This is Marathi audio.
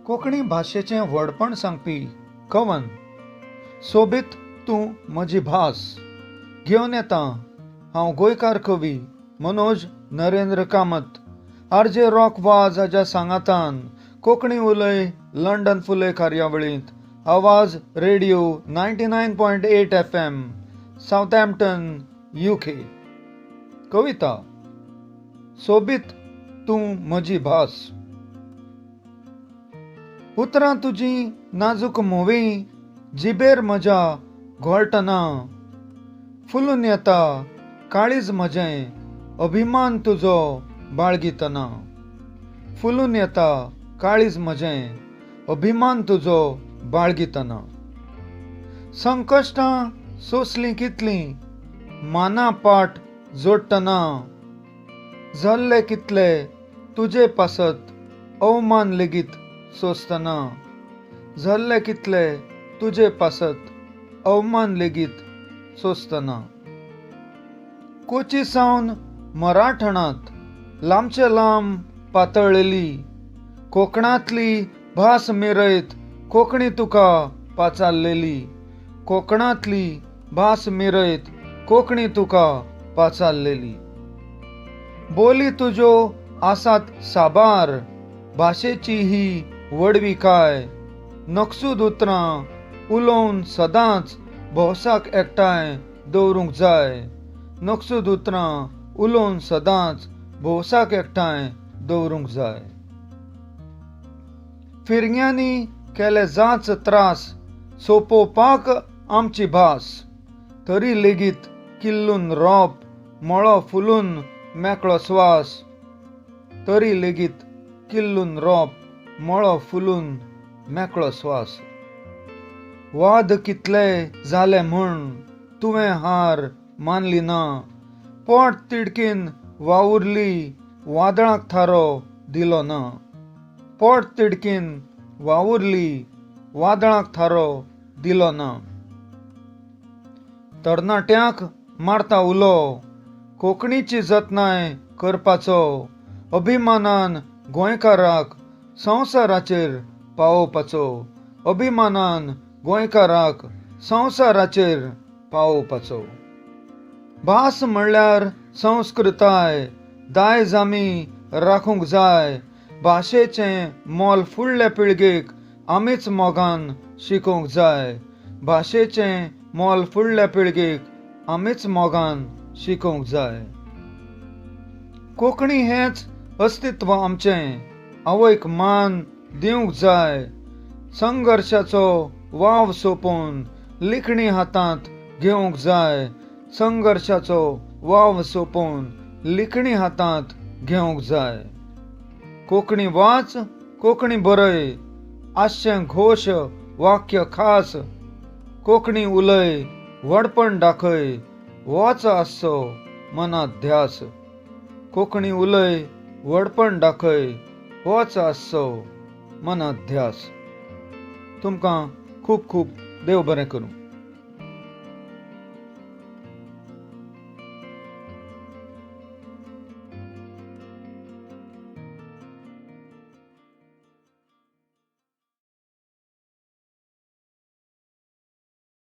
कोंकणी भाशेचें व्हडपण सांगपी कवन सोबीत तूं म्हजी भास घेवन येता हांव गोंयकार कवी मनोज नरेंद्र कामत आरजे रॉक वाज हाच्या सांगातान कोंकणी उलय लंडन फुले कार्यावळींत आवाज रेडिओ 99.8 FM साउथहॅम्प्टन UK कविता सोबीत तूं म्हजी भास उतरां तुजी नाजूक मोवी जिबेर म्हज्या घोळटना फुलून येता काळीज म्हजें अभिमान तुजो बाळगितना फुलून येता काळीज म्हजें अभिमान तुजो बाळगितना संकश्टां सोंसलीं कितलीं माना पाट जोडटना झल्ले कितले तुजे पासत अवमान लेगीत सोंसतना झल्ले कितले तुजे पासत अवमान लेगीत सोंसतना कोची सावन मराठणांत लांबचे लांब पातळलेली कोकणांतली भास मिरयत कोंकणी तुका पाचारलेली कोकणांतली भास मिरयत कोंकणी तुका पाचारलेली बोली तुज्यो आसात साबार भाशेची ही वडविकाय नकसूद उतरां उलोवन सदांच भौसाक एकठांय दवरूंक जाय नकसूद उतरां उलोवन सदांच भौसाक एकठांय दवरूंक जाय फिरग्यांनी केले जाच त्रास सोंपोवपाक आमची भास तरी लेगीत किल्लून रोप मळो फुलून मेकळो स्वास तरी लेगीत किल्लून रोप मळो फुलून मेकळो स्वास वाद कितले जाले म्हूण तुवें हार मानली ना पोट तिडकीन वावुरली वादळाक थारो दिलो ना पोट तिडकीन वावुरली वादळाक थारो दिलो ना तरणाट्यांक मारता उलो कोंकणीची जतनाय करपाचो अभिमानान गोंयकाराक संवसाराचेर पावोवपाचो अभिमानान गोंयकाराक संवसाराचेर पावोवपाचो भास म्हणल्यार संस्कृताय दायज आमी राखूंक जाय भाशेचें मोल फुडले पिळगेक आमीच मोगान शिकोवंक जाय भाशेचें मोल फुडल्या पिळगेक आमीच मोगान शिकोवंक जाय कोंकणी हेंच अस्तित्व आमचें आवयक मान दिवंक जाय संघर्शाचो वाव सोंपोवन लिखणी हातांत घेवंक जाय संघर्शाचो वाव सोंपोवन लिखणी हातांत घेवंक जाय कोंकणी वाच कोंकणी बरय आसचें घोश वाक्य खास कोंकणी उलय व्हडपण दाखय होच आसचो मनांत ध्यास कोंकणी उलय व्हडपण दाखय होच आसचो मनांत ध्यास तुमकां खूब खूब देव बरें करूं